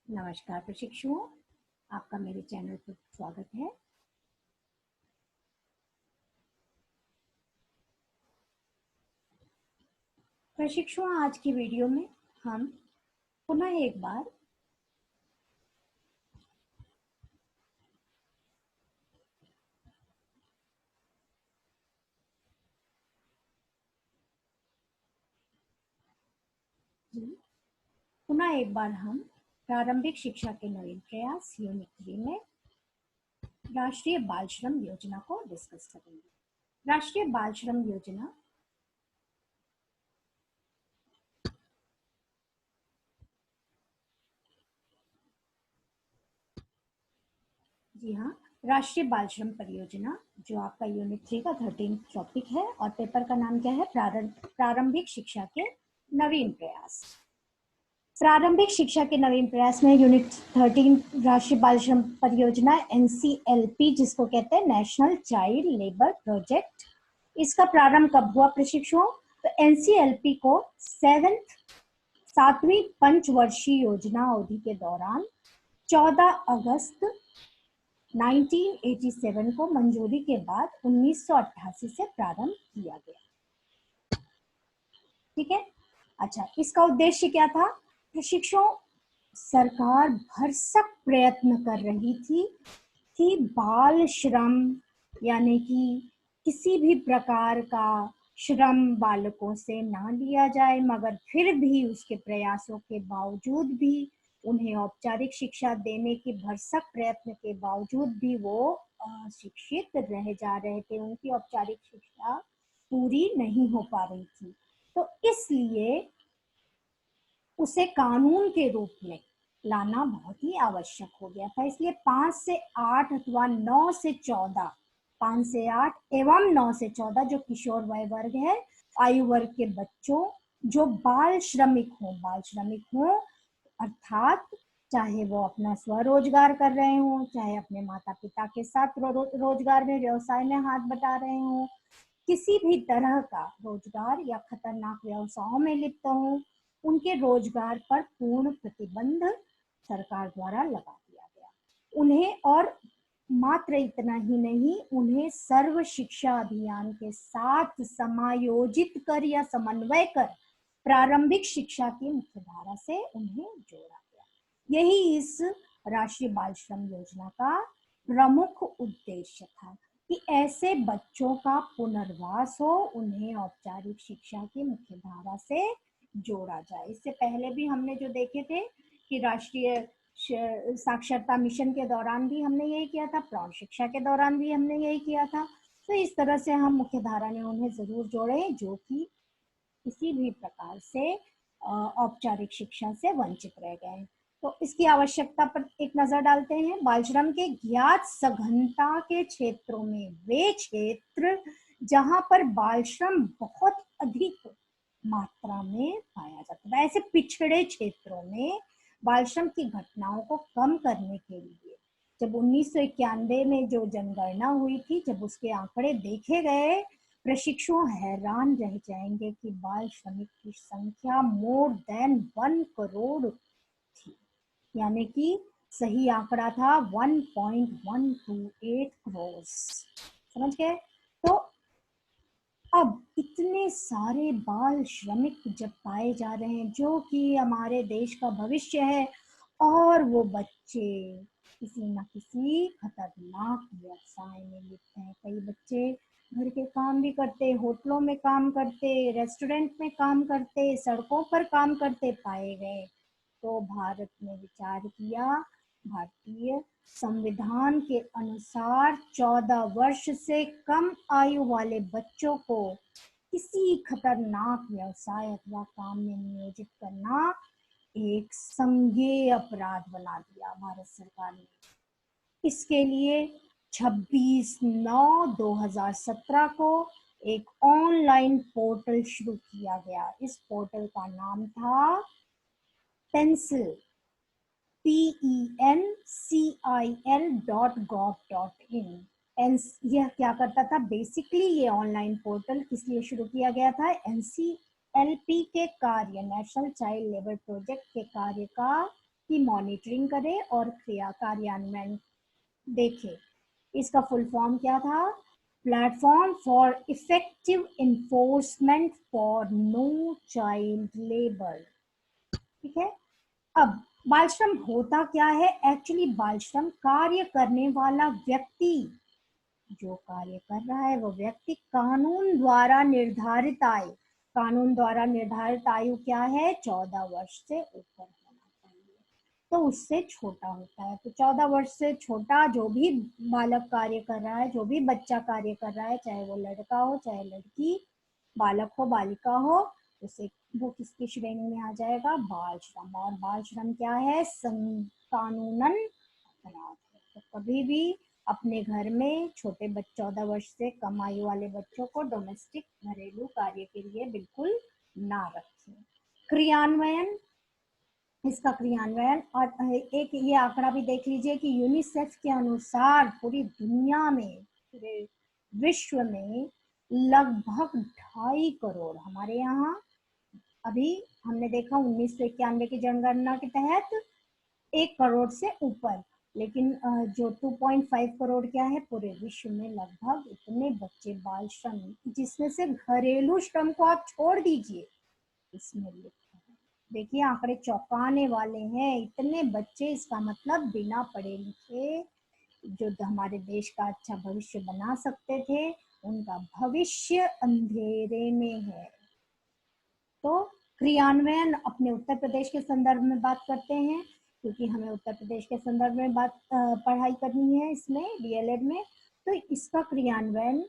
नमस्कार प्रशिक्षुओं, आपका मेरे चैनल पर स्वागत है। प्रशिक्षुओं, आज की वीडियो में हम पुनः एक बार हम प्रारंभिक शिक्षा के नवीन प्रयास यूनिट 3 में राष्ट्रीय बाल श्रम योजना को डिस्कस करेंगे। राष्ट्रीय बाल श्रम योजना जी हाँ, राष्ट्रीय बाल श्रम परियोजना जो आपका यूनिट 3 का 13 टॉपिक है और पेपर का नाम क्या है? प्रारंभिक शिक्षा के नवीन प्रयास। प्रारंभिक शिक्षा के नवीन प्रयास में यूनिट 13 राष्ट्रीय बाल श्रम परियोजना NCLP, जिसको कहते हैं नेशनल चाइल्ड लेबर प्रोजेक्ट, इसका प्रारंभ कब हुआ प्रशिक्षुओं? तो NCLP को 7वीं पंचवर्षीय योजना अवधि के दौरान 14 अगस्त 1987 को मंजूरी के बाद 1988 से प्रारंभ किया गया। ठीक है, अच्छा, इसका उद्देश्य क्या था प्रशिक्षुओं? सरकार भरसक प्रयत्न कर रही थी कि बाल श्रम यानी कि किसी भी प्रकार का श्रम बालकों से ना लिया जाए, मगर फिर भी उसके प्रयासों के बावजूद भी उन्हें औपचारिक शिक्षा देने के भरसक प्रयत्न के बावजूद भी वो अशिक्षित रह जा रहे थे, उनकी औपचारिक शिक्षा पूरी नहीं हो पा रही थी। तो इसलिए उसे कानून के रूप में लाना बहुत ही आवश्यक हो गया था। इसलिए 5 से 8 अथवा 9 से 14, 5 से 8 एवं 9 से 14 जो किशोर वय वर्ग है, आयु वर्ग के बच्चों जो बाल श्रमिक हों अर्थात चाहे वो अपना स्वरोजगार कर रहे हों, चाहे अपने माता पिता के साथ रोजगार में व्यवसाय में हाथ बटा रहे हों, किसी भी तरह का रोजगार या खतरनाक व्यवसायों में लिप्त हों, उनके रोजगार पर पूर्ण प्रतिबंध सरकार द्वारा लगा दिया गया। उन्हें और मात्र इतना ही नहीं, उन्हें सर्व शिक्षा अभियान के साथ समायोजित कर या समन्वय कर प्रारंभिक शिक्षा की मुख्यधारा से उन्हें जोड़ा गया। यही इस राष्ट्रीय बाल श्रम योजना का प्रमुख उद्देश्य था कि ऐसे बच्चों का पुनर्वास हो, उन्हें औपचारिक शिक्षा की मुख्यधारा से जोड़ा जाए। इससे पहले भी हमने जो देखे थे कि राष्ट्रीय साक्षरता मिशन के दौरान भी हमने यही किया था, प्रौढ़ शिक्षा के दौरान भी हमने यही किया था। तो इस तरह से हम मुख्यधारा में उन्हें जरूर जोड़े जो कि किसी भी प्रकार से औपचारिक शिक्षा से वंचित रह गए। तो इसकी आवश्यकता पर एक नजर डालते हैं। बाल श्रम के ज्ञात सघनता के क्षेत्रों में वे क्षेत्र जहां पर बाल श्रम बहुत अधिक मात्रा में पाया जाता है, ऐसे पिछड़े क्षेत्रों में बाल श्रम की घटनाओं को कम करने के लिए जब 1991 में जो जनगणना हुई थी, जब उसके आंकड़े देखे गए, प्रशिक्षु हैरान रह जाएंगे कि बाल श्रमिक की संख्या मोर देन 1 करोड़ थी, यानी कि सही आंकड़ा था 1.128 करोड़। समझ गए? तो अब इतने सारे बाल श्रमिक जब पाए जा रहे हैं जो कि हमारे देश का भविष्य है, और वो बच्चे किसी न किसी खतरनाक व्यवसाय में लिप्त हैं। कई बच्चे घर के काम भी करते, होटलों में काम करते, रेस्टोरेंट में काम करते, सड़कों पर काम करते पाए गए। तो भारत ने विचार किया, भारतीय संविधान के अनुसार 14 वर्ष से कम आयु वाले बच्चों को किसी खतरनाक व्यवसाय अथवा काम में नियोजित करना एक संज्ञेय अपराध बना दिया भारत सरकार ने। इसके लिए 26/9/2017 को एक ऑनलाइन पोर्टल शुरू किया गया। इस पोर्टल का नाम था पेंसिल pencil.gov.in। यह क्या करता था? बेसिकली ये ऑनलाइन पोर्टल किस लिए शुरू किया गया था? NCLP के कार्य, नेशनल चाइल्ड लेबर प्रोजेक्ट के कार्य का की मॉनिटरिंग करे और कार्यान्वयन देखे। इसका फुल फॉर्म क्या था? Platform for effective enforcement for no child labour. ठीक है। अब बाल श्रम होता क्या है? एक्चुअली बाल श्रम कार्य करने वाला व्यक्ति, जो कार्य कर रहा है वो व्यक्ति कानून द्वारा निर्धारित आयु, कानून द्वारा निर्धारित आयु क्या है? 14 वर्ष से ऊपर होना चाहिए, तो उससे छोटा होता है। तो 14 वर्ष से छोटा जो भी बालक कार्य कर रहा है, जो भी बच्चा कार्य कर रहा है, चाहे वो लड़का हो चाहे लड़की, बालक हो बालिका हो, उसे वो किसकी श्रेणी में आ जाएगा? बाल श्रम। और बाल श्रम क्या है? कानूनन अपराध है। तो कभी भी अपने घर में छोटे 14 वर्ष से कम आयु वाले बच्चों को डोमेस्टिक घरेलू कार्य के लिए बिल्कुल ना रखें। क्रियान्वयन, इसका क्रियान्वयन, और एक ये आंकड़ा भी देख लीजिए कि यूनिसेफ के अनुसार पूरी दुनिया में, पूरे विश्व में लगभग 2.5 करोड़, हमारे यहाँ अभी हमने देखा 1991 की जनगणना के तहत 1 करोड़ से ऊपर, लेकिन जो 2.5 करोड़ क्या है, पूरे विश्व में लगभग इतने बच्चे बाल श्रम, जिसमें से घरेलू श्रम को आप छोड़ दीजिए, इसमें लिखा है। देखिए आंकड़े चौंकाने वाले हैं, इतने बच्चे। इसका मतलब बिना पढ़े लिखे जो हमारे देश का अच्छा भविष्य बना सकते थे, उनका भविष्य अंधेरे में है। तो क्रियान्वयन, अपने उत्तर प्रदेश के संदर्भ में बात करते हैं, क्योंकि हमें उत्तर प्रदेश के संदर्भ में पढ़ाई करनी है इसमें डीएलएड में। तो इसका क्रियान्वयन,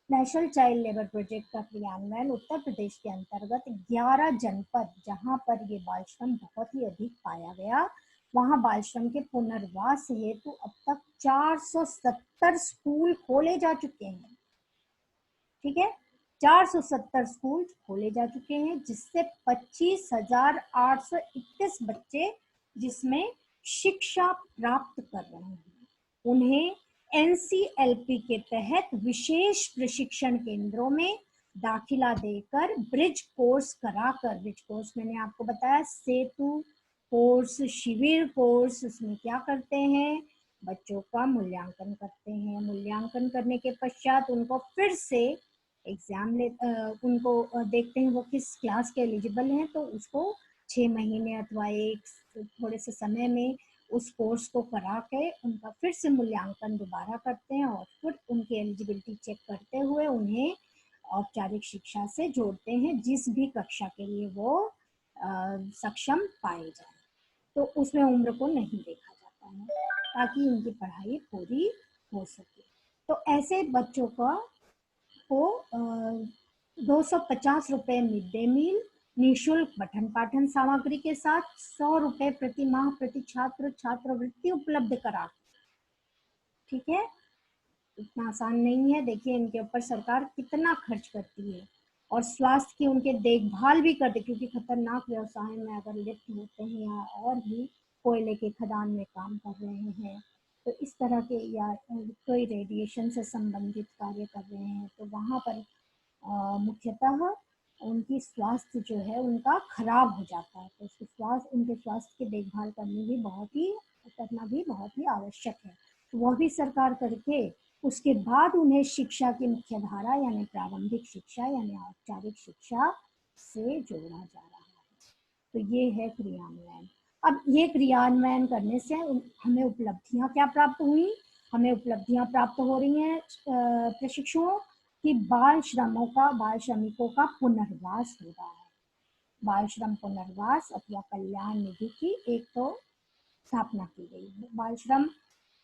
नेशनल चाइल्ड लेबर प्रोजेक्ट का क्रियान्वयन उत्तर प्रदेश के अंतर्गत 11 जनपद, जहां पर ये बाल श्रम बहुत ही अधिक पाया गया, वहां बाल श्रम के पुनर्वास हेतु अब तक 470 स्कूल खोले जा चुके हैं। ठीक है, 470 स्कूल खोले जा चुके हैं, जिससे 25,831 बच्चे जिसमें शिक्षा प्राप्त कर रहे हैं, उन्हें एनसीएलपी के तहत विशेष प्रशिक्षण केंद्रों में दाखिला देकर ब्रिज कोर्स कराकर, ब्रिज कोर्स मैंने आपको बताया सेतु कोर्स, शिविर कोर्स, उसमें क्या करते हैं? बच्चों का मूल्यांकन करते हैं। मूल्यांकन करने के पश्चात उनको फिर से एग्जाम उनको देखते हैं वो किस क्लास के एलिजिबल हैं, तो उसको 6 महीने अथवा एक थोड़े से समय में उस कोर्स को करा के उनका फिर से मूल्यांकन दोबारा करते हैं, और फिर उनकी एलिजिबिलिटी चेक करते हुए उन्हें औपचारिक शिक्षा से जोड़ते हैं, जिस भी कक्षा के लिए वो सक्षम पाए जाए। तो उसमें उम्र को नहीं देखा जाता है, ताकि उनकी पढ़ाई पूरी हो सके। तो ऐसे बच्चों को 250 रुपये मिड डे मील, निःशुल्क पठन पाठन सामग्री के साथ 100 रुपये प्रति माह प्रति छात्र छात्रवृत्ति उपलब्ध करा। ठीक है, इतना आसान नहीं है। देखिए इनके ऊपर सरकार कितना खर्च करती है, और स्वास्थ्य की उनके देखभाल भी करते, क्योंकि खतरनाक व्यवसाय में अगर लिप्त होते हैं या और भी कोयले के खदान में काम कर रहे हैं, तो इस तरह के, या कोई रेडिएशन से संबंधित कार्य कर रहे हैं, तो वहाँ पर मुख्यतः उनकी स्वास्थ्य जो है उनका खराब हो जाता है। तो उसके स्वास्थ्य, उनके स्वास्थ्य की देखभाल करना भी बहुत ही आवश्यक है। तो वह भी सरकार करके उसके बाद उन्हें शिक्षा की मुख्य धारा यानी प्रारंभिक शिक्षा यानी औपचारिक शिक्षा से जोड़ा जा रहा है। तो ये है क्रियान्वयन। अब ये क्रियान्वयन करने से हमें उपलब्धियां क्या प्राप्त हुई? हमें उपलब्धियां प्राप्त हो रही हैं प्रशिक्षुओं कि बाल श्रमिकों का पुनर्वास हो रहा है। बाल श्रम पुनर्वास अथवा कल्याण निधि की एक तो स्थापना की गई है, बाल श्रम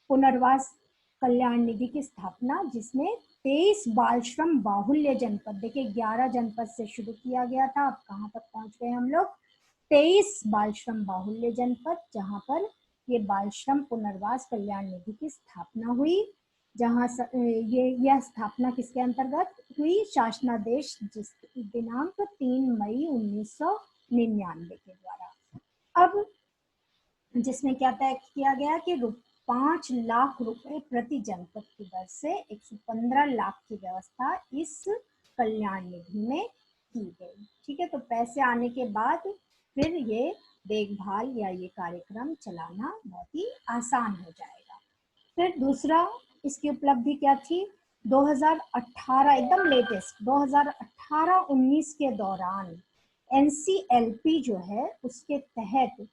पुनर्वास कल्याण निधि की स्थापना, जिसमें 23 बाल श्रम बाहुल्य जनपद, देखिए 11 जनपद से शुरू किया गया था, अब कहाँ तक पहुंच गए हम लोग? 23 बाल श्रम बाहुल्य जनपद, जहां पर ये बाल श्रम पुनर्वास कल्याण निधि की स्थापना हुई, जहां यह स्थापना किसके अंतर्गत हुई? शासनादेश जिस दिनांक 3 मई 1999 के द्वारा। अब जिसमें क्या तय किया गया कि 5 लाख रुपए प्रति जनपद की दर से 115 लाख की व्यवस्था इस कल्याण निधि में की गई। ठीक है, तो पैसे आने के बाद फिर ये देखभाल या ये कार्यक्रम चलाना बहुत ही आसान हो जाएगा। फिर दूसरा इसकी उपलब्धि क्या थी, 2018 एकदम लेटेस्ट 2018-19 के दौरान NCLP जो है उसके तहत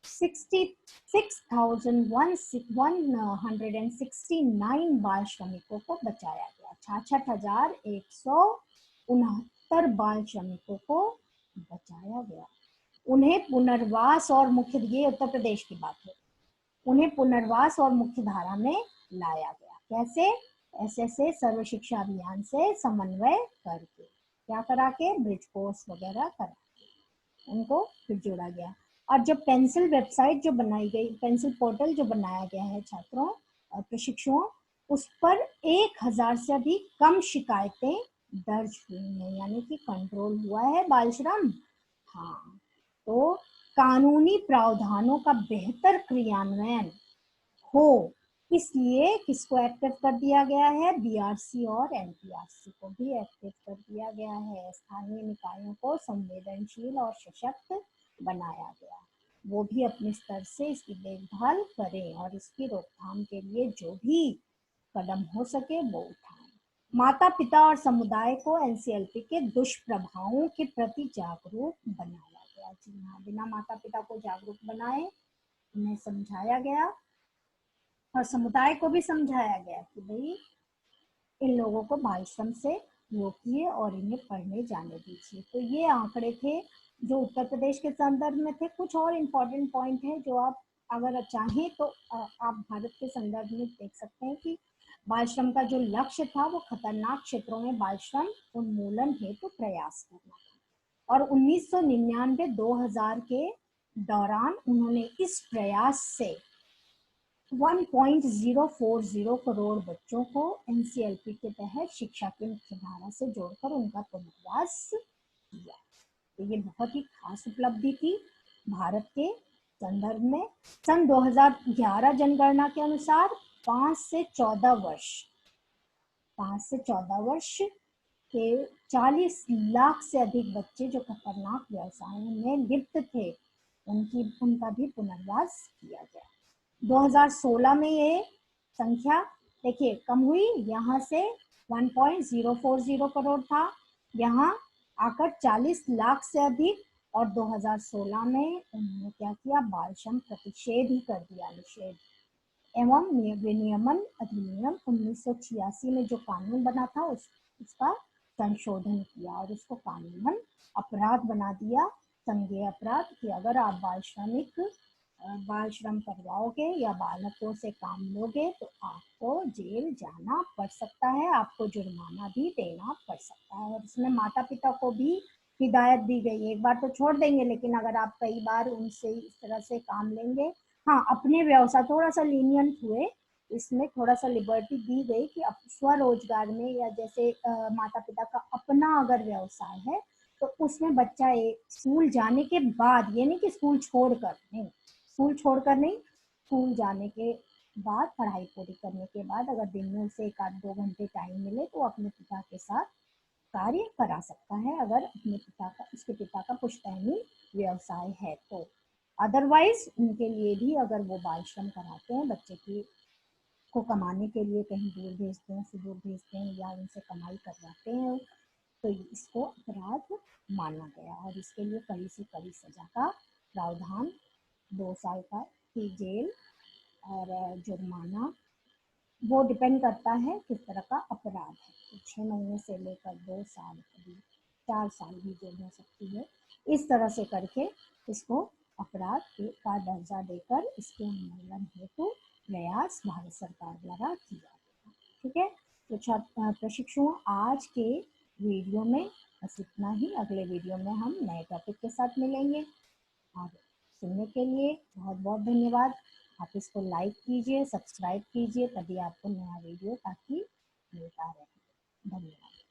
66,169 बाल श्रमिकों को बचाया गया। 66,169 बाल श्रमिकों को बचाया गया। उन्हें पुनर्वास और मुख्य, ये उत्तर प्रदेश की बात है, उन्हें पुनर्वास और मुख्य धारा में लाया गया। कैसे? SSA सर्व शिक्षा अभियान से समन्वय करके, क्या करा के, ब्रिज कोर्स वगैरह करा के उनको फिर जोड़ा गया। और जो पेंसिल वेबसाइट जो बनाई गई, पेंसिल पोर्टल जो बनाया गया है छात्रों और प्रशिक्षुओं, उस पर 1000 से अधिक कम शिकायतें दर्ज हुई हैं, यानी कि कंट्रोल हुआ है बाल श्रम। हाँ, तो कानूनी प्रावधानों का बेहतर क्रियान्वयन हो, इसलिए किसको एक्टिव कर दिया गया है, BRC और NPRC को भी एक्टिव कर दिया गया है। स्थानीय निकायों को संवेदनशील और सशक्त बनाया गया, वो भी अपने स्तर से इसकी देखभाल करें और इसकी रोकथाम के लिए जो भी कदम हो सके वो उठाएं। माता पिता और समुदाय को NCLP के दुष्प्रभावों के प्रति जागरूक बनाया गया। जी हाँ, बिना माता पिता को जागरूक बनाए उन्हें समझाया गया और समुदाय को भी समझाया गया कि भाई इन लोगों को बाल श्रम से रोकिए और इन्हें पढ़ने जाने दीजिए। तो ये आंकड़े थे जो उत्तर प्रदेश के संदर्भ में थे। कुछ और इम्पोर्टेंट पॉइंट है जो आप अगर चाहें तो आप भारत के संदर्भ में देख सकते हैं कि बाल श्रम का जो लक्ष्य था वो खतरनाक क्षेत्रों में बाल श्रम उन्मूलन हेतु प्रयास करना था। और 1999-2000 के दौरान उन्होंने इस प्रयास से 1.040 करोड़ बच्चों को NCLP के तहत शिक्षा की मुख्य धारा से जोड़कर उनका पुनर्वास किया। तो ये बहुत ही खास उपलब्धि थी भारत के संदर्भ में। सन 2011 जनगणना के अनुसार 5 से 14 वर्ष के 40 लाख से अधिक बच्चे जो खतरनाक व्यवसायों में लिप्त थे, उनका भी पुनर्वास किया गया। 2016 में ये संख्या देखिए कम हुई, यहाँ से 1.040 करोड़ था, यहाँ आकर 40 लाख से अधिक। और 2016 में उन्होंने क्या किया, बाल श्रम प्रतिषेध ही कर दिया, निषेध एवं विनियमन अधिनियम 1986 में जो कानून बना था उसका संशोधन किया और उसको कानूनन अपराध बना दिया, संज्ञेय अपराध, कि अगर आप बाल श्रम करवाओगे या बालकों से काम लोगे तो आपको जेल जाना पड़ सकता है, आपको जुर्माना भी देना पड़ सकता है। और इसमें माता पिता को भी हिदायत दी गई, एक बार तो छोड़ देंगे लेकिन अगर आप कई बार उनसे इस तरह से काम लेंगे, हाँ अपने व्यवसाय थोड़ा सा लीनियंट हुए, इसमें थोड़ा सा लिबर्टी दी गई कि स्वरोजगार में या जैसे माता पिता का अपना अगर व्यवसाय है तो उसमें बच्चा स्कूल जाने के बाद, ये नहीं कि स्कूल छोड़कर नहीं, स्कूल जाने के बाद, पढ़ाई पूरी करने के बाद अगर दिन में उसे 1-2 घंटे टाइम मिले तो अपने पिता के साथ कार्य करा सकता है, अगर उसके पिता का पुश्तैनी व्यवसाय है तो। अदरवाइज उनके लिए भी अगर वो बाल श्रम कराते हैं, बच्चे को कमाने के लिए कहीं दूर भेजते हैं, सुदूर भेजते हैं या उनसे कमाई करवाते हैं, तो इसको अपराध माना गया और इसके लिए कड़ी से कड़ी सजा का प्रावधान, 2 साल का की जेल और जुर्माना, वो डिपेंड करता है किस तरह का अपराध है। तो 6 महीने से लेकर 2 साल, कभी 4 साल भी जेल हो सकती है। इस तरह से करके इसको अपराध का दर्जा देकर इसके उन्मूलन हेतु प्रयास भारत सरकार द्वारा किया गया। ठीक है, तो प्रशिक्षुओं आज के वीडियो में बस इतना ही। अगले वीडियो में हम नए टॉपिक के साथ मिलेंगे और सुनने के लिए बहुत बहुत धन्यवाद। आप इसको लाइक कीजिए, सब्सक्राइब कीजिए, तभी आपको नया वीडियो ताकि मिलता रहे। धन्यवाद।